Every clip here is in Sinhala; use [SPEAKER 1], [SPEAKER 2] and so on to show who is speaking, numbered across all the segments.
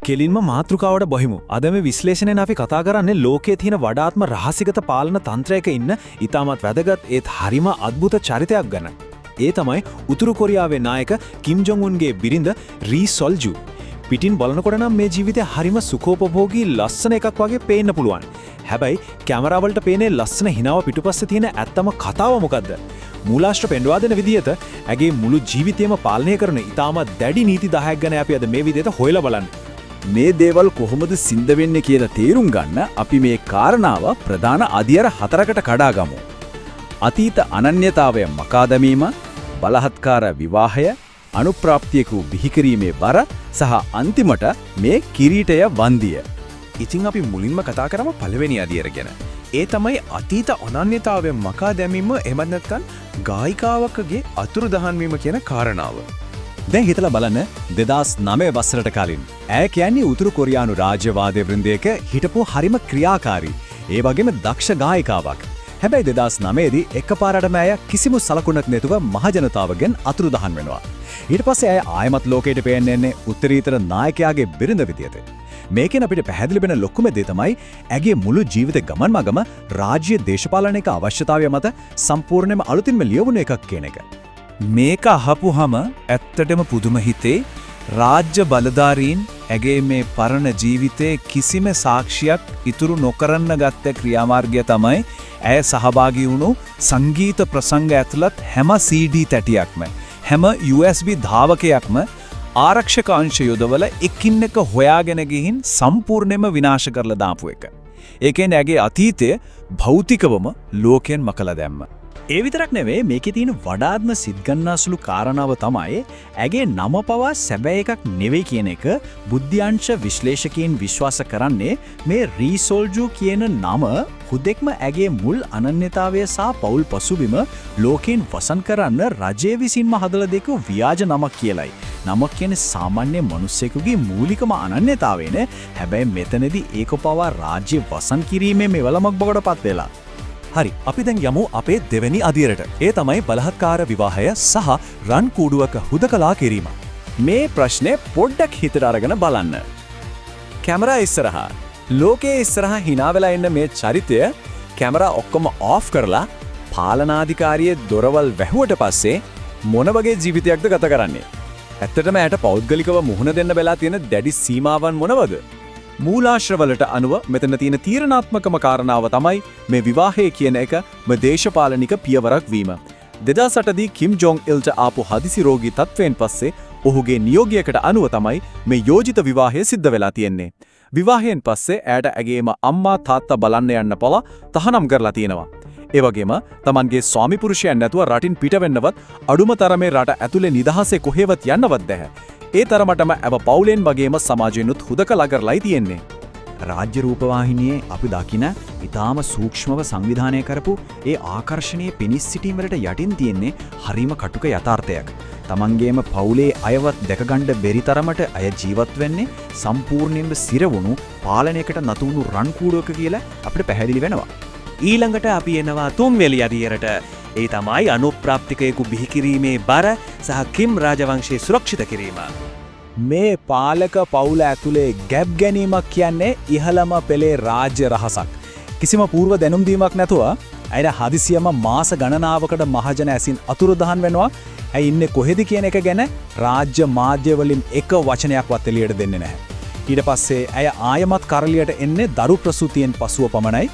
[SPEAKER 1] කෙලින්ම මාතෘකාවට බහිමු. අද මේ විශ්ලේෂණයෙන් අපි කතා කරන්නේ ලෝකයේ තියෙන වඩාත්ම රහසිගත පාලන තන්ත්‍රයක ඉන්න ඉතාමත් වැදගත් ඒත් හරිම අద్భుත චරිතයක් ගැන. ඒ තමයි උතුරු කොරියාවේ නායක කිම් ජොන් උන්ගේ බිරිඳ රී සොල්ජු. පිටින් බලනකොට නම් මේ ජීවිතය හරිම සුඛෝපභෝගී ලස්සන එකක් වගේ පේන්න පුළුවන්. හැබැයි කැමරා වලට පේන්නේ ලස්සන හිනාව පිටුපස්සේ තියෙන ඇත්තම කතාව මොකද්ද? මූලාශ්‍ර පෙන්වා දෙන විදිහට ඇගේ මුළු ජීවිතයම පාලනය කරන ඉතාමත් දැඩි නීති 10ක් ගැන අපි අද මේ විදිහට හොයලා බලන්න.
[SPEAKER 2] මේ දේවල් කොහොමද සිද්ධ වෙන්නේ කියලා තේරුම් ගන්න අපි මේ කාරණාව ප්‍රධාන අදියර 4කට කඩා ගමු. අතීත අනන්‍යතාවය මකා දැමීම, බලහත්කාර විවාහය, අනුප්‍රාප්තියක බිහිකිරීමේ බර සහ අන්තිමට මේ කිරීටය වන්දිය.
[SPEAKER 3] ඉතින් අපි මුලින්ම කතා කරමු පළවෙනි අදියර ගැන. ඒ තමයි අතීත අනන්‍යතාවය මකා දැමීම එහෙමත් නැත්නම් ගායිකාවකගේ අතුරුදහන් වීම කියන කාරණාව.
[SPEAKER 1] දැන් හිතලා බලන්න 2009 වසරට කලින් ඈ කියන්නේ උතුරු කොරියානු රාජ්‍යවාදී වෘන්දයක හිටපු හරිම ක්‍රියාකාරී ඒ වගේම දක්ෂ ගායිකාවක්. හැබැයි 2009 දී එකපාරටම ඇය කිසිම සලකුණක් නැතුව මහජනතාවගෙන් අතුරුදහන් වෙනවා. ඊට පස්සේ ඇය ආයමත් ලෝකයට පේන්නේ උත්තරීතර නායකයාගේ බිරිඳ විදියට. මේකෙන් අපිට පැහැදිලි වෙන ලොකුම දේ තමයි ඇගේ මුළු ජීවිත ගමන් මගම රාජ්‍ය දේශපාලනික අවශ්‍යතාවය මත සම්පූර්ණයෙන්ම අලුතින්ම ලියවුණු එකක් කියන එක.
[SPEAKER 4] මේක අහපුහම ඇත්තටම පුදුම හිතේ රාජ්‍ය බලධාරීන් ඇගේ මේ පරණ ජීවිතේ කිසිම සාක්ෂියක් ඉතුරු නොකරන්න ගත්ත ක්‍රියාමාර්ගය තමයි ඇය සහභාගී වුණු සංගීත ප්‍රසංග ඇතුළත් හැම CD තැටියක්ම හැම USB ධාවකයක්ම ආරක්ෂක අංශ යොදවල එකින් එක හොයාගෙන ගිහින් සම්පූර්ණයෙන්ම විනාශ කරලා දාපු එක. ඒ කියන්නේ ඇගේ අතීතය භෞතිකවම ලෝකයෙන් මකලා දැම්ම.
[SPEAKER 2] ඒ විතරක් නෙවෙයි මේකේ තියෙන වඩාත්ම සිත්ගන්නාසුළු කාරණාව තමයි ඇගේ නම පවා සැබෑ එකක් නෙවෙයි කියන එක බුද්ධ්‍යංශ විශ්ලේෂකයන් විශ්වාස කරන්නේ මේ රීසෝල්ජු කියන නම හුදෙක්ම ඇගේ මුල් අනන්‍යතාවය සහ පෞල් පසුබිම ලෝකෙන් වසන් කරන්න රජය විසින්ම හදලා දෙක ව්‍යාජ නමක් කියලයි. නමක් කියන්නේ සාමාන්‍ය මිනිස්සෙකුගේ මූලිකම අනන්‍යතාවයනේ. හැබැයි මෙතනදී ඒක පවා රාජ්‍ය වසන් කිරීමේ මෙවලමක් බවට පත් වෙලා.
[SPEAKER 1] හරි අපි දැන් යමු අපේ දෙවෙනි අදියරට. ඒ තමයි බලහත්කාර විවාහය සහ රන් කූඩුවක හුදකලා කිරීම.
[SPEAKER 2] මේ ප්‍රශ්නේ පොඩ්ඩක් හිතට අරගෙන බලන්න. කැමරා ඉස්සරහා ලෝකයේ ඉස්සරහා hina වෙලා ඉන්න මේ චරිතය කැමරා ඔක්කොම ඕෆ් කරලා පාලනාධිකාරියේ දොරවල් වැහුවට පස්සේ මොන වගේ ජීවිතයක්ද ගත කරන්නේ? ඇත්තටම ඇයට පෞද්ගලිකව මුහුණ දෙන්න වෙලා තියෙන දැඩි සීමාවන් මොනවද? මූලාශ්‍රවලට අනුව මෙතන තියෙන තීරණාත්මකම කාරණාව තමයි මේ විවාහය කියන එක දේශපාලනික පියවරක් වීම. 2008 දී කිම් ජොන් ඉල්ට ආපු හදිසි රෝගී තත්වයෙන් පස්සේ ඔහුගේ නියෝගයකට අනුව තමයි මේ යෝජිත විවාහය සිද්ධ වෙලා තියෙන්නේ. විවාහයෙන් පස්සේ ඇයට ඇගේම අම්මා තාත්තා බලන්න යන්න පවා තහනම් කරලා තියෙනවා. ඒ වගේම තමන්ගේ ස්වාමි පුරුෂයන් නැතුව රටින් පිට වෙන්නවත් අඩුම තරමේ රට ඇතුලේ නිදහසේ කොහෙවත් යන්නවත් බැහැ. ඒ තරමටම ඇව පවුලෙන් වගේම සමාජයෙන්ුත් හුදකලා කරලායි තියෙන්නේ. රාජ්‍ය රූපවාහිනියේ අපි දකින ඊටාම සූක්ෂමව සංවිධානය කරපු ඒ ආකර්ෂණීය පිනිස් සිටීම් වලට යටින් තියෙන්නේ හරිම කටුක යථාර්ථයක්. තමන්ගේම පවුලේ අයවත් දැකගන්න බැරි තරමට අය ජීවත් වෙන්නේ සම්පූර්ණයෙන්ම සිරවුණු පාලනයකට නතුණු රන් කූඩුවක කියලා අපිට පැහැදිලි වෙනවා.
[SPEAKER 3] ඊළඟට අපි එනවා තුන්වෙනි අදියරට. ඒ තමයි අනුප්‍රාප්තිකයෙකු බිහිකිරීමේ බර සහ කිම් රාජවංශයේ සුරක්ෂිත කිරීම.
[SPEAKER 2] මේ පාලක පවුල ඇතුලේ ගැප් ගැනීමක් කියන්නේ ඉහළම පෙළේ රාජ්‍ය රහසක්. කිසිම පූර්ව දැනුම් දීමක් නැතුව ඇය හදිසියම මාස ගණනාවකට මහජන ඇසින් අතුරුදහන් වෙනවා. ඇයි ඉන්නේ කොහෙද කියන එක ගැන රාජ්‍ය මාධ්‍ය වලින් එක වචනයක්වත් එළියට දෙන්නේ නැහැ. ඊට පස්සේ ඇය ආයමත් කරලියට එන්නේ දරු ප්‍රසූතියෙන් පසුව පමණයි.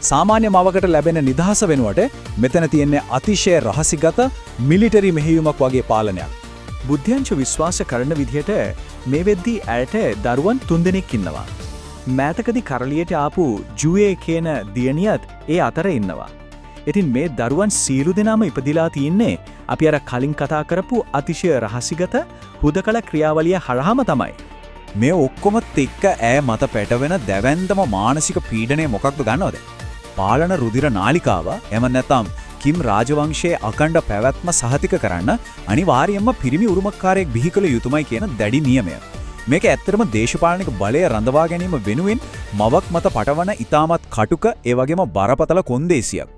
[SPEAKER 2] සාමාන්‍ය මවකට ලැබෙන නිදහස වෙනුවට මෙතන තියෙන්නේ අතිශය රහසිගත මිලිටරි මෙහෙයුමක් වගේ පාලනයක්.
[SPEAKER 3] බුද්ධ්‍යංශ විශ්වාස කරන විදිහට මේ වෙද්දී ඇයට දරුවන් 3 දෙනෙක් ඉන්නවා. මෑතකදී කරලියට ආපු ජුවේ කියන දියණියත් ඒ අතර ඉන්නවා. ඉතින් මේ දරුවන් සියලු දෙනාම ඉපදිලා තින්නේ අපි අර කලින් කතා කරපු අතිශය රහසිගත හුදකලා ක්‍රියාවලිය හරහාම තමයි.
[SPEAKER 4] මේ ඔක්කොමත් එක්ක ඈ මත පැටවෙන දැවැන්තම මානසික පීඩනය මොකක්ද දන්නවද? පාලන රුධිර නාලිකාව එම නැත්නම් කිම් රාජවංශයේ අකණ්ඩ පැවැත්ම සහතික කරන්න අනිවාර්යයෙන්ම පිරිමි උරුමකාරයෙක් බිහි කළ යුතුමයි කියන දැඩි නියමය. මේක ඇත්තටම දේශපාලනික බලය රඳවා ගැනීම වෙනුවෙන් මවක් මත පටවන ඉතාමත් කටුක ඒ වගේම බරපතල කොන්දේසියක්.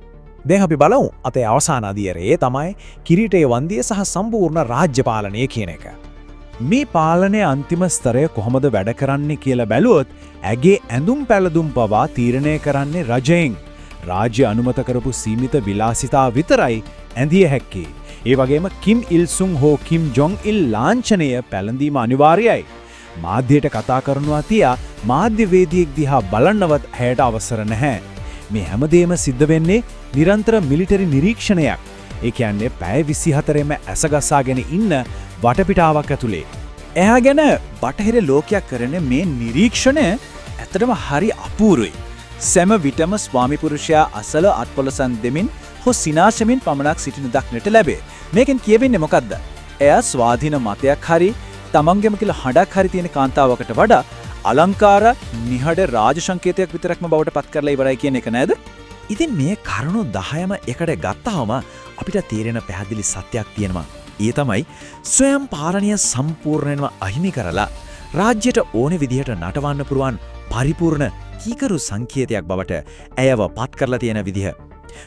[SPEAKER 1] දැන් අපි බලමු අතේ අවසාන අදියරේ තමයි කිරීටයේ වන්දිය සහ සම්පූර්ණ රාජ්‍ය පාලනය කියන එක.
[SPEAKER 4] මේ පාලනය අන්තිම ස්තරය කොහොමද වැඩ කරන්නේ කියලා බැලුවොත් ඇගේ ඇඳුම් පැළඳුම් පවා තීරණය කරන්නේ රජයෙන්. රාජ්‍ය අනුමත කරපු සීමිත විලාසිතා විතරයි ඇඳිය හැක්කේ. ඒ වගේම කිම් ඉල් සුන් හෝ කිම් ජොන් ඉල් ලාංඡනය පැළඳීම අනිවාර්යයි. මාධ්‍යයට කතා කරනවා තියා මාධ්‍යවේදියෙක් දිහා බලන්නවත් ඇයට අවසර නැහැ. මේ හැමදේම සිද්ධ වෙන්නේ නිරන්තර මිලිටරි නිරීක්ෂණයක්. ඒ කියන්නේ පැය 24ෙම ඇසගස්සාගෙන ඉන්න වටපිටාවක් ඇතුලේ.
[SPEAKER 3] එහා ගැන බටහිර ලෝකයක් කරන මේ නිරීක්ෂණය ඇත්තටම හරි අපූරුයි. සෑම විටම ස්වාමි පුරුෂයා අසල අත්පොලසන් දෙමින් හෝ සිනාසෙමින් පමණක් සිටින දක්නට ලැබේ. මේකෙන් කියවෙන්නේ මොකද්ද? එයා ස්වාධීන මතයක් හරි තමන්ගෙම කියලා හඬක් හරි තියෙන කාන්තාවකට වඩා අලංකාර නිහඬ රාජ සංකේතයක් විතරක්ම බවට පත් කරලා ඉවරයි කියන එක නේද?
[SPEAKER 2] ඉතින් මේ කරුණු 10ම එකට ගත්තාම අපිට තේරෙන පැහැදිලි සත්‍යයක් තියෙනවා. ඒ තමයි ස්වයං පාලනය සම්පූර්ණයෙන්ම අහිමි කරලා රාජ්‍යයට ඕනෙ විදිහට නටවන්න පුරුවන් පරිපූර්ණ කීකරු සංකේතයක් බවට ඇයව පත් කරලා තියෙන විදිහ.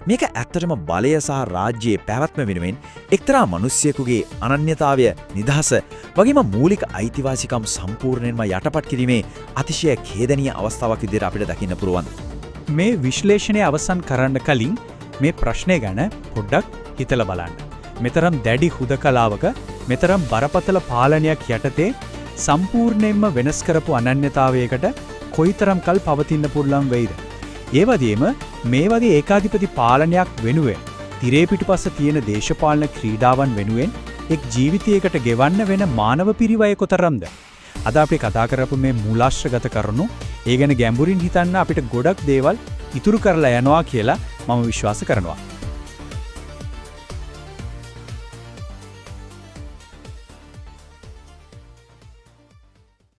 [SPEAKER 2] මේක ඇත්තටම බලය සහ රාජ්‍යයේ පැවැත්ම වෙනුවෙන් එක්තරා මිනිසියෙකුගේ අනන්‍යතාවය නිදහස වගේම මූලික අයිතිවාසිකම් සම්පූර්ණයෙන්ම යටපත් කිරීමේ අතිශය ඛේදනීය අවස්ථාවක් විදිහට අපිට දකින්න පුළුවන්.
[SPEAKER 3] මේ විශ්ලේෂණය අවසන් කරන්න කලින් මේ ප්‍රශ්නය ගැන පොඩ්ඩක් හිතලා බලන්න. මෙතරම් දැඩි හුදකලාවක මෙතරම් බරපතල පාලනයක් යටතේ සම්පූර්ණයෙන්ම වෙනස් කරපු අනන්‍යතාවයකට කොයිතරම් කල් පවතින්න පුළුවන් වෙයිද? ඒ වගේම මේ වගේ ඒකාධිපති පාලනයක් වෙනුවෙන් තිරේ පිටුපස්ස තියෙන දේශපාලන ක්‍රීඩාවන් වෙනුවෙන් එක් ජීවිතයකට ගෙවන්න වෙන මානව පිරිවය කොතරම්ද? අද අපි කතා කරපු මේ මූලාශ්‍රගත කරුණු ඒ ගැන ගැඹුරින් හිතන්න අපිට ගොඩක් දේවල් ඉතුරු කරලා යනවා කියලා මම විශ්වාස කරනවා.